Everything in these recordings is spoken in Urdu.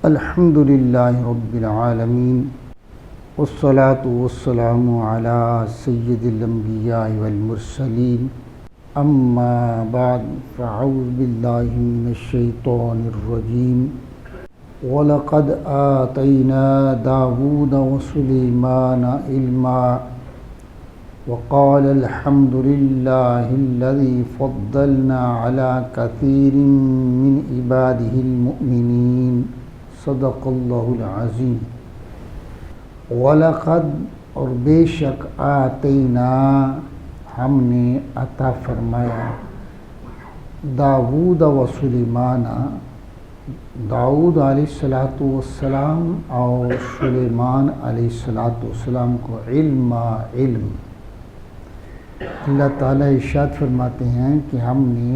الحمد للہ رب العالمین والصلاة والسلام علی سید الانبیاء والمرسلین اما بعد فاعوذ باللہ من الشیطان الرجیم وَلَقَدْ آتَيْنَا دَاوُودَ وَسُلَيْمَانَ عِلْمًا وَقَالَ الْحَمْدُ لِلَّهِ الَّذِي فَضَّلْنَا عَلَى كَثِيرٍ مِّنْ عِبَادِهِ الْمُؤْمِنِينَ صدق اللہ العظیم۔ وَلَقَدْ اور بے شک آتینا ہم نے عطا فرمایا داود و سلیمان داؤد علیہ السلام اور سلیمان علیہ السلام کو علم اللہ تعالیٰ ارشاد فرماتے ہیں کہ ہم نے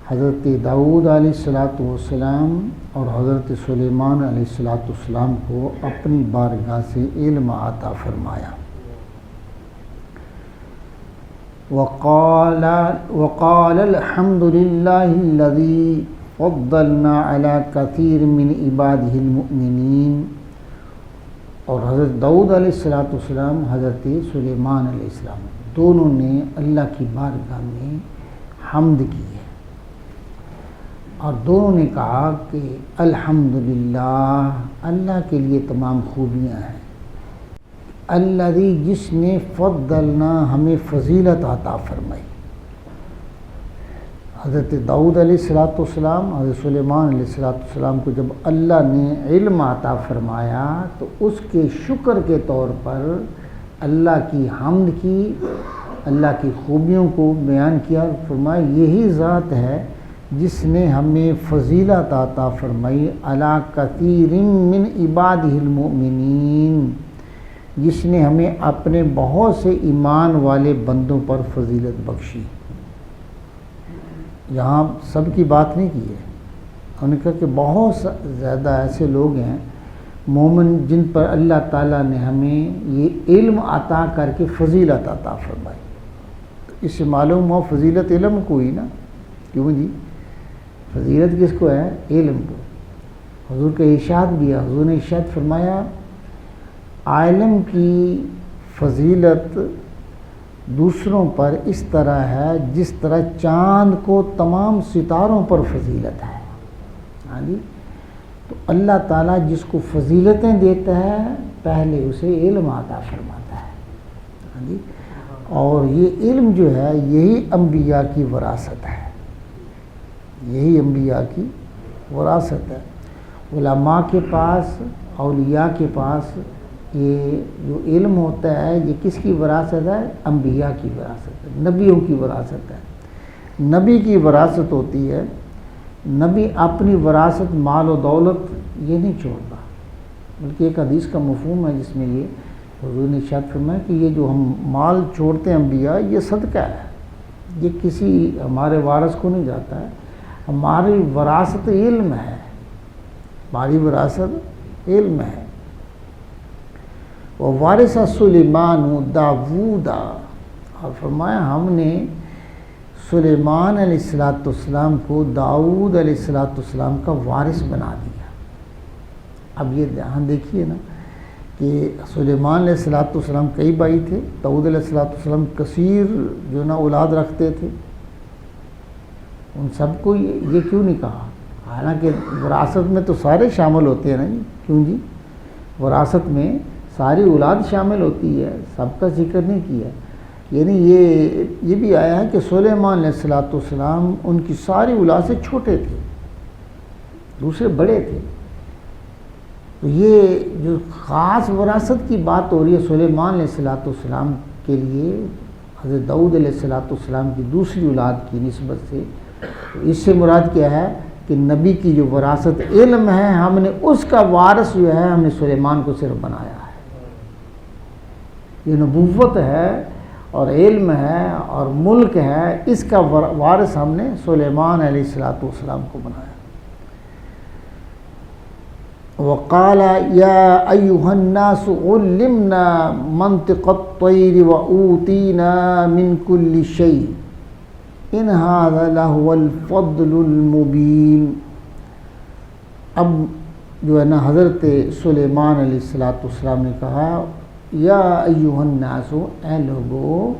حضرت داؤد علیہ السلام اور حضرت سلیمان علیہ السلام کو اپنی بارگاہ سے علم عطا فرمایا۔ وقال الحمد للہ الذی فضلنا علی کثیر من عبادہ المؤمنین، اور حضرت داؤد علیہ السلام حضرت سلیمان علیہ السلام دونوں نے اللہ کی بارگاہ میں حمد کی ہے، اور دونوں نے کہا کہ الحمدللہ اللہ کے لیے تمام خوبیاں ہیں، الذی جس نے فضلنا ہمیں فضیلت عطا فرمائی۔ حضرت داؤد علیہ السلام حضرت سلیمان علیہ السلام کو جب اللہ نے علم عطا فرمایا تو اس کے شکر کے طور پر اللہ کی حمد کی، اللہ کی خوبیوں کو بیان کیا، فرمایا یہی ذات ہے جس نے ہمیں فضیلت عطا فرمائی علی کثیر من عبادہ المؤمنین، جس نے ہمیں اپنے بہت سے ایمان والے بندوں پر فضیلت بخشی۔ یہاں سب کی بات نہیں کی ہے، انہوں نے کہا کہ بہت زیادہ ایسے لوگ ہیں مومن جن پر اللہ تعالیٰ نے ہمیں یہ علم عطا کر کے فضیلت عطا فرمائی۔ تو اس سے معلوم ہو فضیلت علم کو ہی نا، کیوں جی؟ فضیلت کس کو ہے؟ علم کو۔ حضور کا ارشاد بھی ہے، حضور نے ارشاد فرمایا عالم کی فضیلت دوسروں پر اس طرح ہے جس طرح چاند کو تمام ستاروں پر فضیلت ہے۔ ہاں جی، تو اللہ تعالیٰ جس کو فضیلتیں دیتا ہے پہلے اسے علم عطا فرماتا ہے۔ ہاں جی، اور یہ علم جو ہے یہی انبیاء کی وراثت ہے، یہی انبیاء کی وراثت ہے۔ علماء کے پاس، اولیاء کے پاس یہ جو علم ہوتا ہے یہ کس کی وراثت ہے؟ انبیاء کی وراثت ہے، نبیوں کی وراثت ہے۔ نبی کی وراثت ہوتی ہے، نبی اپنی وراثت مال و دولت یہ نہیں چھوڑتا، بلکہ ایک حدیث کا مفہوم ہے جس میں یہ حضور نے ارشاد فرمایا کہ یہ جو ہم مال چھوڑتے ہیں انبیاء، یہ صدقہ ہے، یہ کسی ہمارے وارث کو نہیں جاتا ہے، ہماری وراثت علم ہے، ہماری وراثت علم ہے۔ وَوَارِثَ سُلَيْمَانُ دَاوُودَ، اور فرمایا ہم نے سلیمان علیہ السلام کو داؤد علیہ السلام کا وارث بنا دیا۔ اب یہ دھیان دیکھیے نا کہ سلیمان علیہ السلام کئی بھائی تھے، داؤد علیہ السلام کثیر جو نا اولاد رکھتے تھے، ان سب کو یہ کیوں نہیں کہا؟ حالانکہ وراثت میں تو سارے شامل ہوتے ہیں نا جی، کیوں جی؟ وراثت میں ساری اولاد شامل ہوتی ہے، سب کا ذکر نہیں کیا، یعنی یہ بھی آیا ہے کہ سلیمان علیہ السلام ان کی ساری اولاد سے چھوٹے تھے، دوسرے بڑے تھے۔ تو یہ جو خاص وراثت کی بات ہو رہی ہے سلیمان علیہ السلام کے لیے حضرت داؤد علیہ السلام کی دوسری اولاد کی نسبت سے، اس سے مراد کیا ہے کہ نبی کی جو وراثت علم ہے، ہم نے اس کا وارث جو ہے ہم نے سلیمان کو صرف بنایا ہے۔ یہ نبوت ہے اور علم ہے اور ملک ہے، اس کا وارث ہم نے سلیمان علیہ السلام کو بنایا۔ وقال یا ایھا الناس علمنا منطق الطیر واوتینا من کل شیء ان ھذا لہو الفضل المبین۔ اب جو ہے نا حضرت سلیمان علیہ السلام نے کہا یا ایھا الناس، اے لوگو،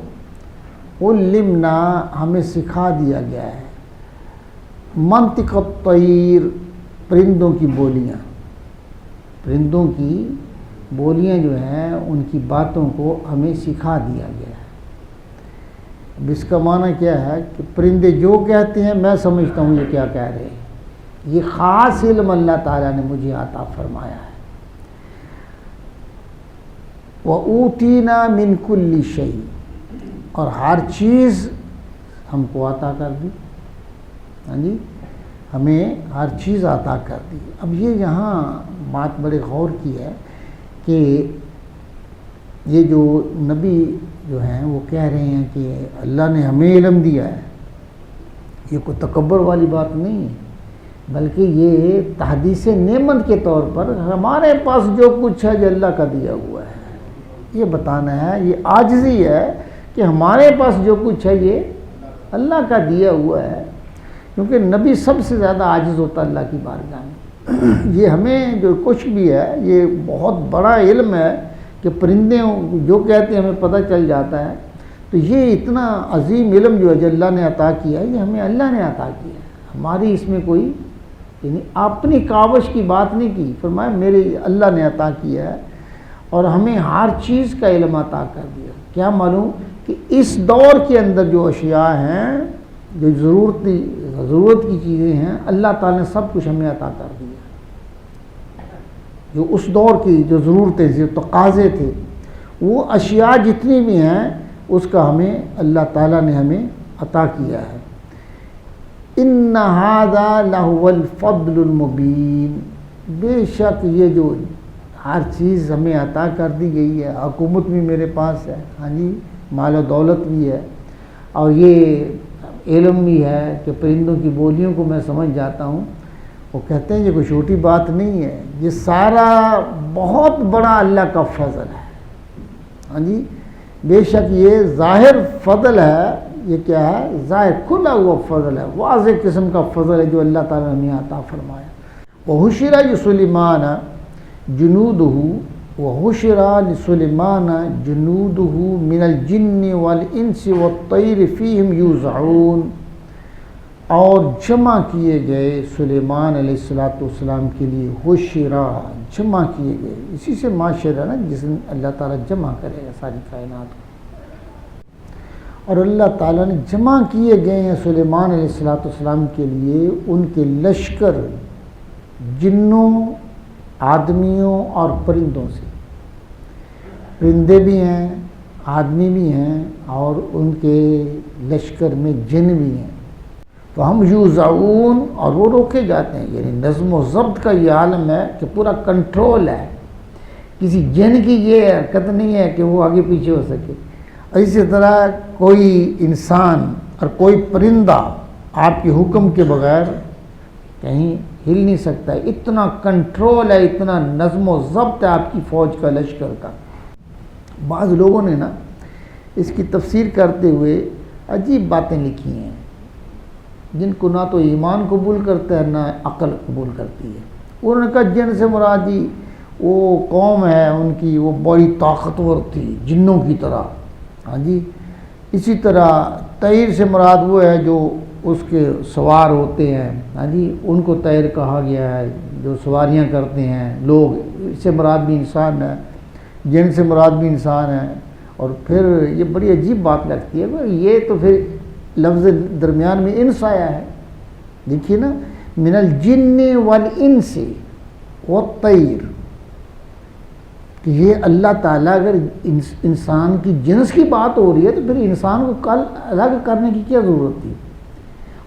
علمنا، ہمیں سکھا دیا گیا ہے، منطق الطیر، پرندوں کی بولیاں، پرندوں کی بولیاں جو ہیں ان کی باتوں کو ہمیں سکھا دیا گیا ہے۔ اب اس کا معنی کیا ہے کہ پرندے جو کہتے ہیں میں سمجھتا ہوں یہ کیا کہہ رہے ہیں، یہ خاص علم اللہ تعالیٰ نے مجھے عطا فرمایا ہے۔ وَأُوتِينَا مِن كُلِّ شَيْءٍ، اور ہر چیز ہم کو عطا کر دی، ہاں جی، ہمیں ہر چیز عطا کر دی۔ اب یہ یہاں بات بڑے غور کی ہے کہ یہ جو نبی جو ہیں وہ کہہ رہے ہیں کہ اللہ نے ہمیں علم دیا ہے، یہ کوئی تکبر والی بات نہیں ہے، بلکہ یہ تحدیث نعمت کے طور پر ہمارے پاس جو کچھ ہے جو اللہ کا دیا ہوا ہے یہ بتانا ہے۔ یہ عاجزی ہے کہ ہمارے پاس جو کچھ ہے یہ اللہ کا دیا ہوا ہے، کیونکہ نبی سب سے زیادہ عاجز ہوتا ہے اللہ کی بارگاہ میں۔ یہ ہمیں جو کچھ بھی ہے یہ بہت بڑا علم ہے کہ پرندے جو کہتے ہیں ہمیں پتہ چل جاتا ہے، تو یہ اتنا عظیم علم جو ہے جو اللہ نے عطا کیا ہے یہ ہمیں اللہ نے عطا کیا ہے، ہماری اس میں کوئی یعنی اپنی کاوش کی بات نہیں کی، فرمایا میرے اللہ نے عطا کیا ہے اور ہمیں ہر چیز کا علم عطا کر دیا۔ کیا معلوم کہ اس دور کے اندر جو اشیاء ہیں، جو ضرورت کی چیزیں ہیں، اللہ تعالیٰ نے سب کچھ ہمیں عطا کر دیا۔ جو اس دور کی جو ضرورتیں جو تقاضے تھے، وہ اشیاء جتنی بھی ہیں اس کا ہمیں اللہ تعالیٰ نے ہمیں عطا کیا ہے۔ ان ھذا لہو الفضل المبین، بے شک یہ جو ہر چیز ہمیں عطا کر دی گئی ہے، حکومت بھی میرے پاس ہے، ہاں جی، مال و دولت بھی ہے، اور یہ علم بھی ہے کہ پرندوں کی بولیوں کو میں سمجھ جاتا ہوں، وہ کہتے ہیں یہ کوئی چھوٹی بات نہیں ہے، یہ سارا بہت بڑا اللہ کا فضل ہے، ہاں جی، بے شک یہ ظاہر فضل ہے، یہ کیا ہے، ظاہر کھلا ہوا فضل ہے، واضح قسم کا فضل ہے جو اللہ تعالیٰ نے عطا فرمایا۔ وَحُشِرَ لِسُلَيْمَانَ جُنُودُهُ وَحُشِرَ لِسُلَيْمَانَ جُنُودُهُ مِنَ الْجِنِّ وَالْإِنسِ وَالطَّيْرِ فِيهِمْ يُوزَعُونَ، اور جمع کیے گئے سلیمان علیہ السلام کے لیے، حُشِرَ، جمع کیے گئے، اسی سے معاشرہ نا جس میں اللہ تعالیٰ جمع کرے گا ساری کائنات کو، اور اللہ تعالیٰ نے جمع کیے گئے ہیں سلیمان علیہ السلام کے لیے ان کے لشکر، جنوں، آدمیوں اور پرندوں سے، پرندے بھی ہیں، آدمی بھی ہیں، اور ان کے لشکر میں جن بھی ہیں۔ تو ہم یوزعون، اور وہ روکے جاتے ہیں، یعنی نظم و ضبط کا یہ عالم ہے کہ پورا کنٹرول ہے، کسی جن کی یہ حرکت نہیں ہے کہ وہ آگے پیچھے ہو سکے۔ اسی طرح کوئی انسان اور کوئی پرندہ آپ کے حکم کے بغیر کہیں ہل نہیں سکتا ہے، اتنا کنٹرول ہے، اتنا نظم و ضبط ہے آپ کی فوج کا، لشکر کا۔ بعض لوگوں نے نا اس کی تفسیر کرتے ہوئے عجیب باتیں لکھی ہیں، جن کو نہ تو ایمان قبول کرتا ہے نہ عقل قبول کرتی ہے۔ انہوں نے کہا جن سے مراد جی وہ قوم ہے ان کی، وہ بڑی طاقتور تھی جنوں کی طرح، ہاں جی، اسی طرح طیر سے مراد وہ ہے جو اس کے سوار ہوتے ہیں، ہاں جی، ان کو طیر کہا گیا ہے، جو سواریاں کرتے ہیں لوگ، اس سے مراد بھی انسان ہے، جن سے مراد بھی انسان ہے۔ اور پھر یہ بڑی عجیب بات لگتی ہے، یہ تو پھر لفظ درمیان میں انس آیا ہے، دیکھیے نا، من الجن والانس والطیر، کہ یہ اللہ تعالیٰ اگر انسان کی جنس کی بات ہو رہی ہے تو پھر انسان کو کل الگ کرنے کی کیا ضرورت تھی؟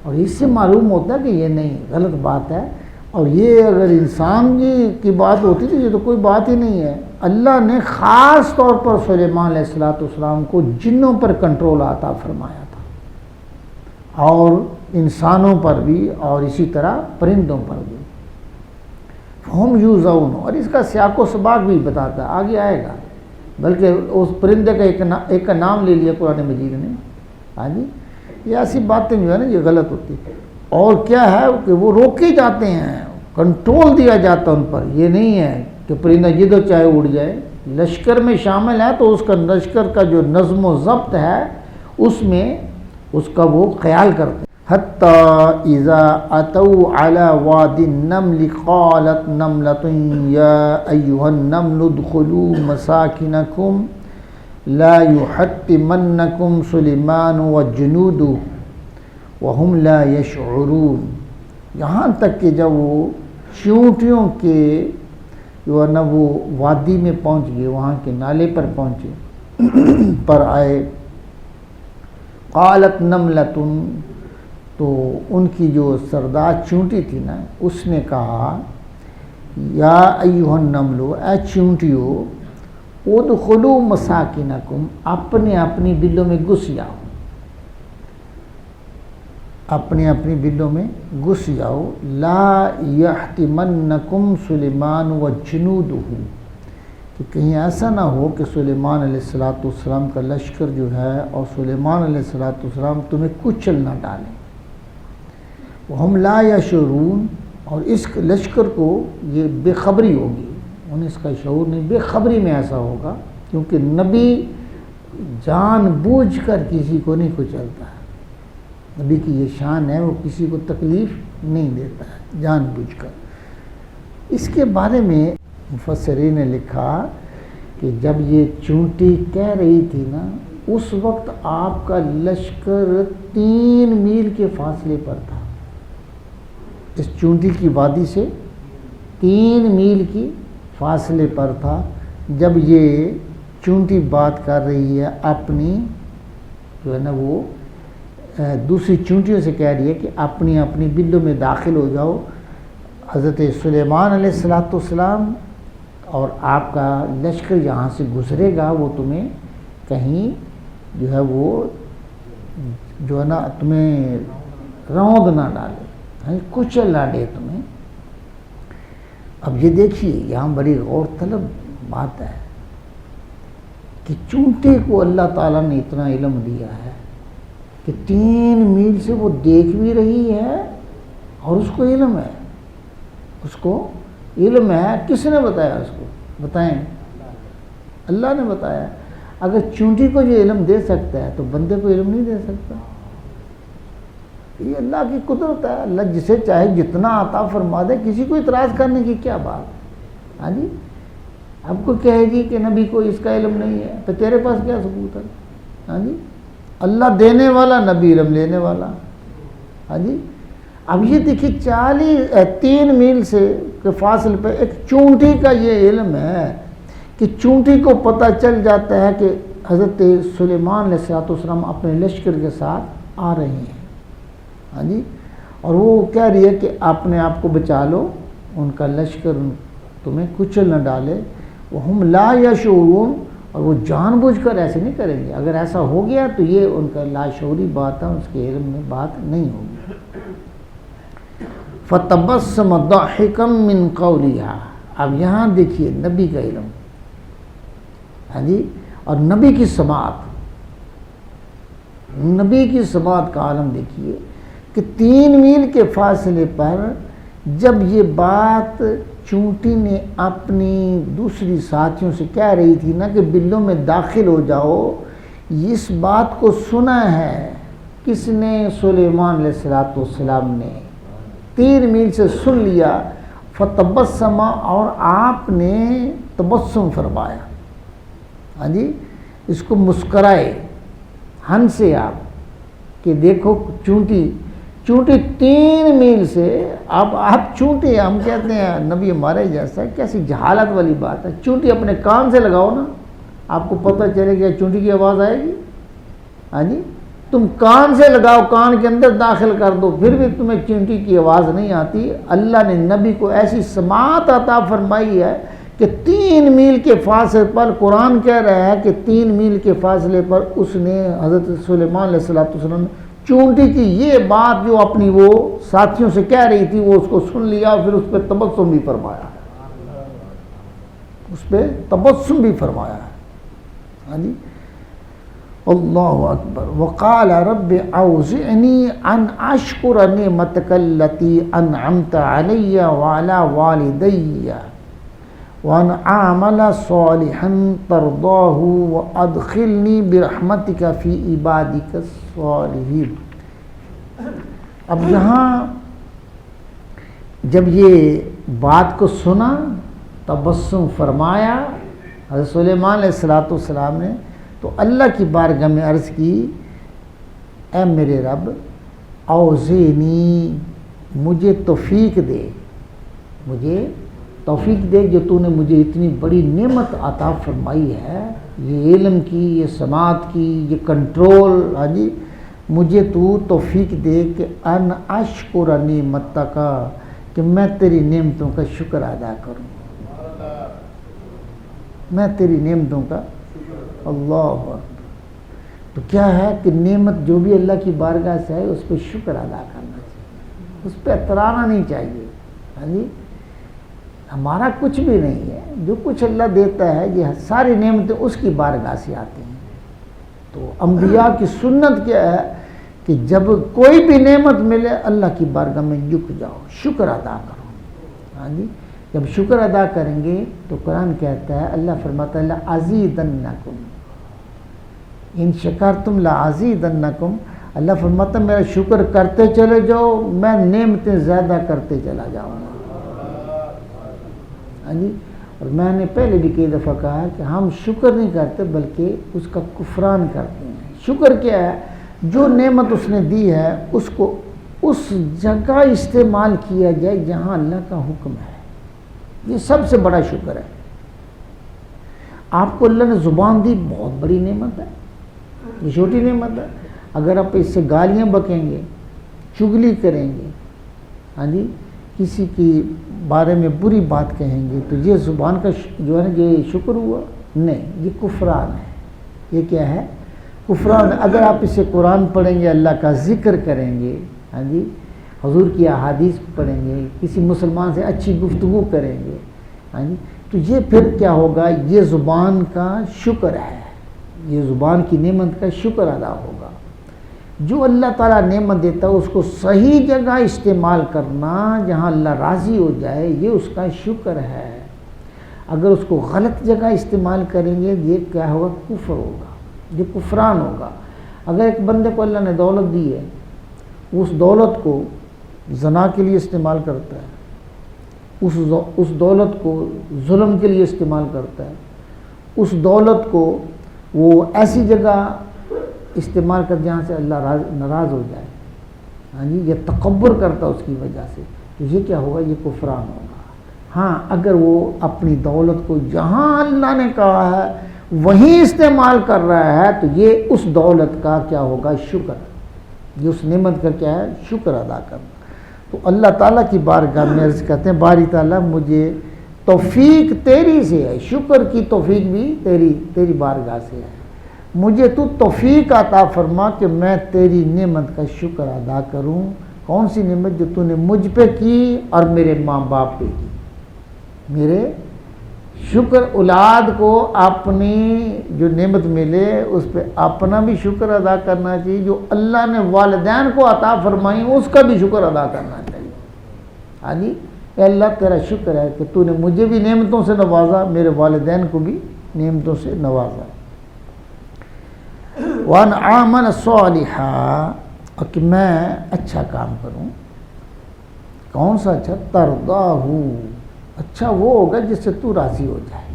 اور اس سے معلوم ہوتا ہے کہ یہ نہیں، غلط بات ہے، اور یہ اگر انسان کی بات ہوتی تو یہ تو کوئی بات ہی نہیں ہے۔ اللہ نے خاص طور پر سلیمان علیہ السلام کو جنوں پر کنٹرول عطا فرمایا تھا، اور انسانوں پر بھی، اور اسی طرح پرندوں پر بھی۔ ہم یوزعون، اور اس کا سیاق و سباق بھی بتاتا ہے، آگے آئے گا، بلکہ اس پرندے کا ایک کا نام لے لیا قرآن مجید نے، ہاں جی، یہ ایسی باتیں جو ہے نا یہ غلط ہوتی ہے۔ اور کیا ہے کہ وہ روکے جاتے ہیں، کنٹرول دیا جاتا ان پر. یہ نہیں ہے کہ پرندہ جدھر چاہے اڑ جائے. لشکر میں شامل ہے تو اس کا لشکر کا جو نظم و ضبط ہے اس میں اس کا وہ خیال کرتے ہیں. حتی اذا اتوا علی واد النمل قالت نملۃ یا ایھا النمل ادخلوا مساکنکم لا یحطمنکم سلیمان وجنودہ وہم لا یشعرون. یہاں تک کہ جب وہ چیونٹیوں کے جو ہے نا وہ وادی میں پہنچ گئے, وہاں کے نالے پر پہنچے پر آئے. قالت نملۃ, تو ان کی جو سردار چونٹی تھی نا اس نے کہا یا ایھا النمل, اے چونٹیو, ادخلوا مساکنکم, اپنے اپنی بلوں میں گھس جاؤ, اپنی اپنی بلوں میں گھس جاؤ. لا یحطمنکم سلیمان وجنودہ, کہ کہیں ایسا نہ ہو کہ سلیمان علیہ السلام کا لشکر جو ہے اور سلیمان علیہ السلام تمہیں کچل نہ ڈالیں. وہم لا یشعرون, اور اس لشکر کو یہ بے خبری ہوگی, انہیں اس کا شعور نہیں, بے خبری میں ایسا ہوگا, کیونکہ نبی جان بوجھ کر کسی کو نہیں کچلتا ہے. نبی کی یہ شان ہے, وہ کسی کو تکلیف نہیں دیتا ہے جان بوجھ کر. اس کے بارے میں مفسرین نے لکھا کہ جب یہ چونٹی کہہ رہی تھی نا, اس وقت آپ کا لشکر 3 میل کے فاصلے پر تھا. اس چونٹی کی وادی سے 3 میل کی فاصلے پر تھا جب یہ چونٹی بات کر رہی ہے اپنی جو ہے نا وہ دوسری چونٹیوں سے کہہ رہی ہے کہ اپنی اپنی بلوں میں داخل ہو جاؤ. حضرت سلیمان علیہ السلام اور آپ کا لشکر یہاں سے گزرے گا, وہ تمہیں کہیں جو ہے وہ جو ہے نا تمہیں روند نہ ڈالے, کچل نہ دے تمہیں. اب یہ دیکھیے یہاں بڑی غور طلب بات ہے کہ چونٹی کو اللہ تعالیٰ نے اتنا علم دیا ہے کہ 3 میل سے وہ دیکھ بھی رہی ہے اور اس کو علم ہے. اس کو علم ہے. کس نے بتایا اس کو؟ بتائیں. اللہ نے بتایا. اگر چونٹی کو یہ علم دے سکتا ہے تو بندے کو علم نہیں دے سکتا. یہ اللہ کی قدرت ہے. اللہ جسے چاہے جتنا عطا فرما دے, کسی کو اعتراض کرنے کی کیا بات. ہاں جی, اب کو کہے گی کہ نبی کو اس کا علم نہیں ہے تو تیرے پاس کیا ثبوت ہے. ہاں جی, اللہ دینے والا, نبی علم لینے والا. ہاں جی, اب یہ دیکھیے 3 میل سے کے فاصلے پہ ایک چونٹی کا یہ علم ہے کہ چونٹی کو پتہ چل جاتا ہے کہ حضرت سلیمان علیہ السلام اپنے لشکر کے ساتھ آ رہے ہیں. ہاں جی, اور وہ کہہ رہی ہے کہ اپنے آپ کو بچا لو, ان کا لشکر تمہیں کچل نہ ڈالے. وہم لا یشعرون, اور وہ جان بوجھ کر ایسے نہیں کریں گے. اگر ایسا ہو گیا تو یہ ان کا لاشعوری بات ہے, اس کے علم میں بات نہیں ہوگی. فتبسم ضاحکا من قولها. اب یہاں دیکھیے نبی کا علم, ہاں جی, اور نبی کی سماعت, نبی کی سماعت کا عالم دیکھیے کہ 3 میل کے فاصلے پر جب یہ بات چونٹی نے اپنی دوسری ساتھیوں سے کہہ رہی تھی نا کہ بلوں میں داخل ہو جاؤ, اس بات کو سنا ہے کس نے؟ سلیمان علیہ السلام نے. 3 میل سے سن لیا. فتبسم, اور آپ نے تبسم فرمایا. ہاں جی, اس کو مسکرائے, ہنسے آپ کہ دیکھو چونٹی 3 میل سے. اب آپ چونٹی, ہم کہتے ہیں نبی ہمارے جیسا, کیسی جہالت والی بات ہے. چونٹی اپنے کان سے لگاؤ نا, آپ کو پتہ چلے گا چونٹی کی آواز آئے گی. ہاں جی, تم کان سے لگاؤ, کان کے اندر داخل کر دو, پھر بھی تمہیں چونٹی کی آواز نہیں آتی. اللہ نے نبی کو ایسی سماعت عطا فرمائی ہے کہ 3 میل کے فاصلے پر, قرآن کہہ رہا ہے کہ 3 میل کے فاصلے پر اس نے حضرت سلیمان علیہ السلام چونٹی کی یہ بات جو اپنی وہ ساتھیوں سے کہہ رہی تھی, وہ اس کو سن لیا, پھر اس پہ تبسم بھی فرمایا, اس پہ تبسم بھی فرمایا. ہاں جی, اللہ اکبر. وقال رب اوزعنی ان اشکر نعمتک التی انعمت علی وعلی والدی وان اعمل صالحا ترضاہ وادخلنی برحمتک فی عبادک الصالحین. اب یہاں جب یہ بات کو سنا، تبسم فرمایا حضرت سلیمان علیہ السلام نے، تو اللہ کی بارگاہ میں عرض کی، اے میرے رب اوزعنی، مجھے توفیق دے، مجھے توفیق دے جو تو نے مجھے اتنی بڑی نعمت عطا فرمائی ہے، یہ علم کی، یہ سماعت کی، یہ کنٹرول. ہاں جی، مجھے تو توفیق دے کہ ان اشکر نعمتک، کہ میں تیری نعمتوں کا شکر ادا کروں، میں تیری نعمتوں کا. اللہ اکبر. تو کیا ہے کہ نعمت جو بھی اللہ کی بارگاہ سے ہے اس پہ شکر ادا کرنا چاہیے، اس پہ اترانا نہیں چاہیے. ہاں جی، ہمارا کچھ بھی نہیں ہے، جو کچھ اللہ دیتا ہے یہ ساری نعمتیں اس کی بارگاہ سے آتی ہیں. تو انبیاء کی سنت کیا ہے کہ جب کوئی بھی نعمت ملے اللہ کی بارگاہ میں جھک جاؤ، شکر ادا کرو. ہاں جی، جب شکر ادا کریں گے تو قرآن کہتا ہے، اللہ فرماتا ہے لَأَزِيدَنَّكُمْ ان شکرتم لَأَزِيدَنَّكُمْ. اللہ فرماتا ہے میرا شکر کرتے چلے جاؤ، میں نعمتیں زیادہ کرتے چلا جاؤں گا. ہاں جی، اور میں نے پہلے بھی کئی دفعہ کہا کہ ہم شکر نہیں کرتے بلکہ اس کا کفران کرتے ہیں. شکر کیا ہے؟ جو نعمت اس نے دی ہے اس کو اس جگہ استعمال کیا جائے جہاں اللہ کا حکم ہے. یہ سب سے بڑا شکر ہے. آپ کو اللہ نے زبان دی، بہت بڑی نعمت ہے، یہ چھوٹی نعمت ہے. اگر آپ اس سے گالیاں بکیں گے، چغلی کریں گے، ہاں جی، کسی کی بارے میں بری بات کہیں گے، تو یہ زبان کا جو ہے نا یہ شکر ہوا؟ نہیں، یہ کفران ہے. یہ کیا ہے؟ کفران. اگر آپ اسے قرآن پڑھیں گے، اللہ کا ذکر کریں گے، ہاں جی، حضور کی احادیث پڑھیں گے، کسی مسلمان سے اچھی گفتگو کریں گے، ہاں جی، تو یہ پھر کیا ہوگا؟ یہ زبان کا شکر ہے، یہ زبان کی نعمت کا شکر ادا ہوگا. جو اللہ تعالیٰ نعمت دیتا ہے اس کو صحیح جگہ استعمال کرنا جہاں اللہ راضی ہو جائے، یہ اس کا شکر ہے. اگر اس کو غلط جگہ استعمال کریں گے یہ کیا ہوگا؟ کفر ہوگا، یہ کفران ہوگا. اگر ایک بندے کو اللہ نے دولت دی ہے، اس دولت کو زنا کے لیے استعمال کرتا ہے، اس دولت کو ظلم کے لیے استعمال کرتا ہے، اس دولت کو وہ ایسی جگہ استعمال کر جہاں سے اللہ ناراض ہو جائے، ہاں جی، یہ تکبر کرتا ہے اس کی وجہ سے، تو یہ کیا ہوگا؟ یہ کفران ہوگا. ہاں، اگر وہ اپنی دولت کو جہاں اللہ نے کہا ہے وہیں استعمال کر رہا ہے تو یہ اس دولت کا کیا ہوگا؟ شکر. یہ اس نعمت کا کیا ہے؟ شکر ادا کرنا. تو اللہ تعالیٰ کی بارگاہ میں عرض کرتے ہیں، باری تعالیٰ مجھے توفیق تیری سے ہے، شکر کی توفیق بھی تیری بارگاہ سے ہے. مجھے تو توفیق عطا فرما کہ میں تیری نعمت کا شکر ادا کروں. کون سی نعمت؟ جو تو نے مجھ پہ کی اور میرے ماں باپ پہ کی. میرے شکر، اولاد کو اپنی جو نعمت ملے اس پہ اپنا بھی شکر ادا کرنا چاہیے، جو اللہ نے والدین کو عطا فرمائی اس کا بھی شکر ادا کرنا چاہیے. ہاں جی، اے اللہ تیرا شکر ہے کہ تو نے مجھے بھی نعمتوں سے نوازا، میرے والدین کو بھی نعمتوں سے نوازا. وَأَنْ عَمَلَ صَالِحًا، اور کہ میں اچھا کام کروں. کون سا اچھا؟ ترضاہ، اچھا وہ ہوگا جس سے تو راضی ہو جائے،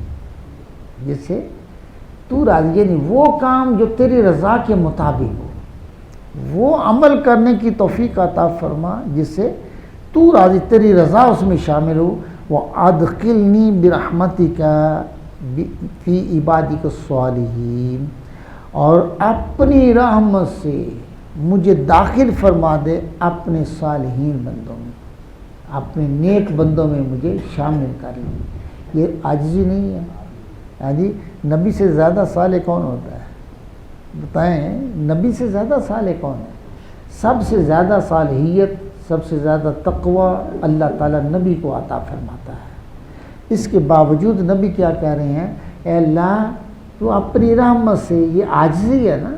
جس سے تو راضی، یعنی وہ کام جو تیری رضا کے مطابق ہو، وہ عمل کرنے کی توفیق عطا فرما جس سے تو راضی، تیری رضا اس میں شامل ہو. وَأَدْخِلْنِي بِرَحْمَتِكَ فِي عِبَادِكَ الصَّالِحِينَ، اور اپنی رحمت سے مجھے داخل فرما دے اپنے صالحین بندوں میں، اپنے نیک بندوں میں مجھے شامل کر لیں. یہ عاجزی نہیں ہے. ہاں جی، نبی سے زیادہ صالح کون ہوتا ہے؟ بتائیں، نبی سے زیادہ صالح کون ہے؟ سب سے زیادہ صالحیت، سب سے زیادہ تقوی اللہ تعالیٰ نبی کو عطا فرماتا ہے. اس کے باوجود نبی کیا کہہ رہے ہیں؟ اے اللہ تو اپنی رحمت سے، یہ عاجزی ہے نا،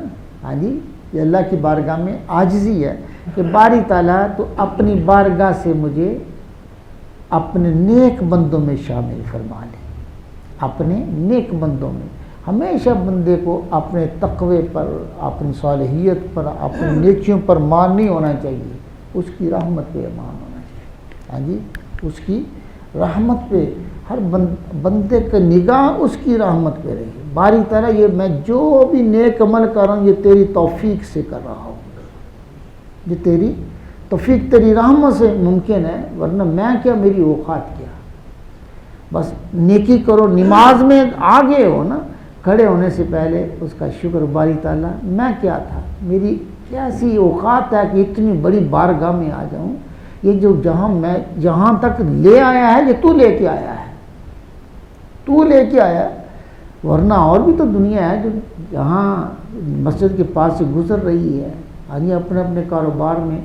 ہاں جی، یہ اللہ کی بارگاہ میں عاجزی ہے کہ باری تعالیٰ تو اپنی بارگاہ سے مجھے اپنے نیک بندوں میں شامل فرما لے. اپنے نیک بندوں میں ہمیشہ بندے کو اپنے تقوی پر، اپنی صالحیت پر، اپنی نیکیوں پر مان نہیں ہونا چاہیے، اس کی رحمت پہ مان ہونا چاہیے. ہاں جی، اس کی رحمت پہ، ہر بندے کا نگاہ اس کی رحمت پہ رہے. باری طرح یہ میں جو بھی نیک عمل کر رہا ہوں یہ تیری توفیق سے کر رہا ہوں، یہ تیری توفیق، تیری رحمت سے ممکن ہے، ورنہ میں کیا، میری اوقات کیا. بس نیکی کرو، نماز میں آگے ہو نا، کھڑے ہونے سے پہلے اس کا شکر، باری تعالیٰ میں کیا تھا، میری کیسی اوقات ہے کہ اتنی بڑی بارگاہ میں آ جاؤں. یہ جو جہاں تک لے آیا ہے یہ تو لے کے آیا ہے، تو لے کے آیا ہے، ورنہ اور بھی تو دنیا ہے جو جہاں مسجد کے پاس سے گزر رہی ہے، آدمی اپنے اپنے کاروبار میں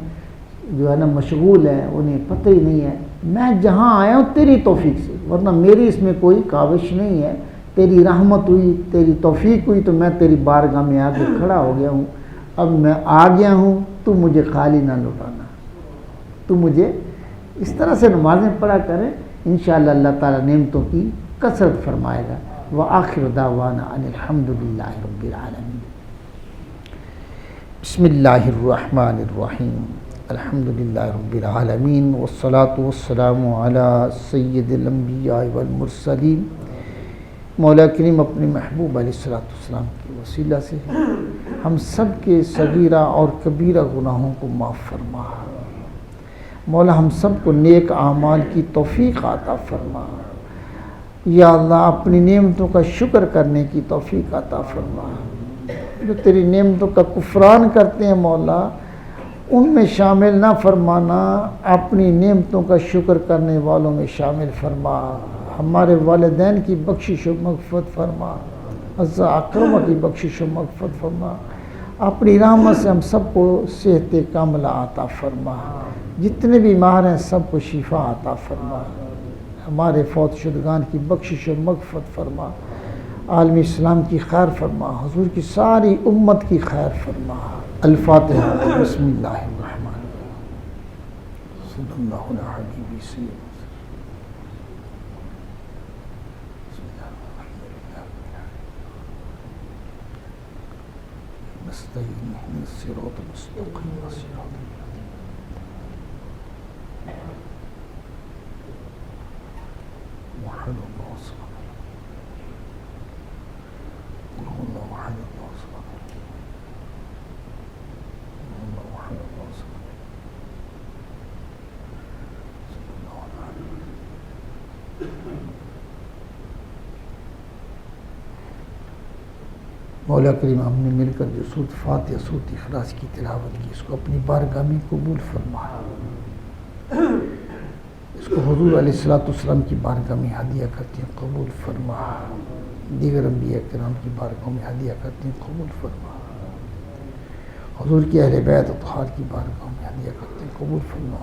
جو ہے نا مشغول ہے، انہیں پتہ ہی نہیں ہے. میں جہاں آیا ہوں تیری توفیق سے، ورنہ میری اس میں کوئی کاوش نہیں ہے. تیری رحمت ہوئی، تیری توفیق ہوئی تو میں تیری بارگاہ میں آ کے کھڑا ہو گیا ہوں. اب میں آ گیا ہوں، تو مجھے خالی نہ لوٹانا، تو مجھے اس طرح سے نمازیں پڑھا کریں، انشاءاللہ اللہ تعالیٰ نعمتوں کی کثرت فرمائے گا. وآخر دعوانا ان الحمد للہ رب العالمین. بسم اللہ الرحمن الرحیم. الحمد للہ رب العالمین، والصلاة والسلام علی سید الانبیاء والمرسلین. مولا کریم اپنے محبوب علیہ السلام کے وسیلہ سے ہم سب کے صغیرہ اور کبیرہ گناہوں کو معاف فرما. مولا ہم سب کو نیک اعمال کی توفیق عطا فرما. یا اللہ اپنی نعمتوں کا شکر کرنے کی توفیق عطا فرما. جو تیری نعمتوں کا کفران کرتے ہیں مولا ان میں شامل نہ فرمانا، اپنی نعمتوں کا شکر کرنے والوں میں شامل فرما. ہمارے والدین کی بخشش و مغفرت فرما، عزا اکرمہ کی بخشش و مغفرت فرما. اپنی رحمت سے ہم سب کو صحت کاملہ عطا فرما. جتنے بیمار ہیں سب کو شفا عطا فرما. ہمارے فوت شدگان کی بخشش و مغفرت فرما. عالم اسلام کی خیر فرما، حضور کی ساری امت کی خیر فرما. الفاتحہ. بسم اللہ الرحمن الرحیم. صلی اللہ علیہ حبیبی سید. نستعین اهدنا الصراط المستقیم صراط وحد الله صمد الله وحد الله صمد الله وحد الله صمد صلی اللہ علیہ وسلم. مولا کریم ہم نے مل کر جو سورۃ فاتحہ سورۃ اخلاص کی تلاوت کی، اس کو اپنی بارگاہ میں قبول فرما. اس کو حضور علیہ السلام کی بارگاہ میں ہدیہ کرتے ہیں، قبول فرما. دیگر انبیاء کرام کی بارگاہوں میں ہدیہ کرتے ہیں، قبول فرما. حضور کی اہل بیت اطہار کی بارگاہوں میں ہدیہ کرتے ہیں، قبول فرما.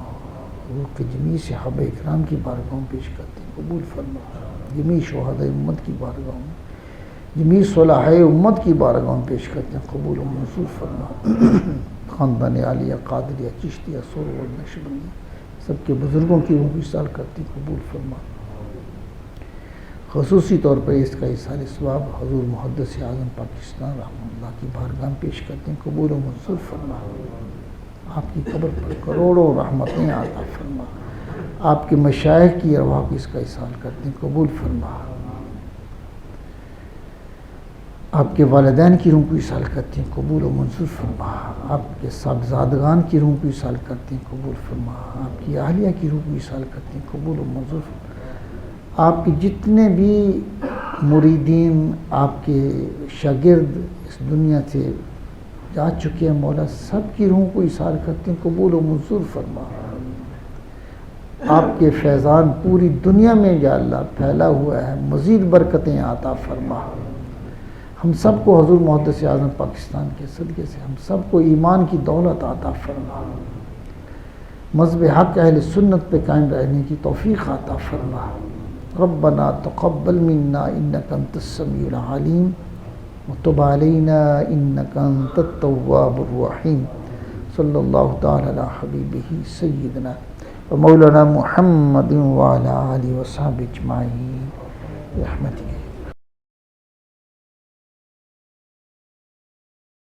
حضور کے جمیع صحابہ اکرام کی بارگاہوں میں پیش کرتے ہیں، قبول فرما. جمیع شہداء امت کی بارگاہوں میں، جمیع صلحاء امت کی بارگاہوں میں پیش کرتے ہیں، قبول و منظور فرما. خاندان عالیہ، قادریہ، چشتیہ، سرور، نقشبندی سب کے بزرگوں کی روح ایصال کرتی، قبول فرما. خصوصی طور پر اس کا ایصال ثواب حضور محدث اعظم پاکستان رحمہ اللہ کی بارگاہ میں پیش کرتے ہیں، قبول و منظور فرما. آپ کی قبر پر کروڑوں رحمتیں عطا فرما. آپ کے مشائخ کی ارواح کو اس کا ایصال کرتے ہیں، قبول فرما. آپ کے والدین کی روح کو ایصال کرتے ہیں، قبول و منظور فرما. آپ کے صاحبزادگان کی روح کو ایصال کرتے ہیں، قبول فرما. آپ کی اہلیہ کی روح کو ایصال کرتے ہیں، قبول و منظور فرما. آپ کے جتنے بھی مریدین، آپ کے شاگرد اس دنیا سے جا چکے ہیں مولا، سب کی روح کو ایصال کرتے ہیں، قبول و منظور فرما. آپ کے فیضان پوری دنیا میں یا اللہ پھیلا ہوا ہے، مزید برکتیں عطا فرما. ہم سب کو حضور محدث اعظم پاکستان کے صدقے سے ہم سب کو ایمان کی دولت عطا فرما. مذہب حق اہل سنت پہ قائم رہنے کی توفیق عطا فرما. ربنا تقبل منا انک انت السمیع العلیم وتب علینا انک انت التواب الرحیم صلی اللہ تعالی علی حبیبہ سیدنا ومولانا محمد وعلی آلہ وصحبہ اجمعین برحمتک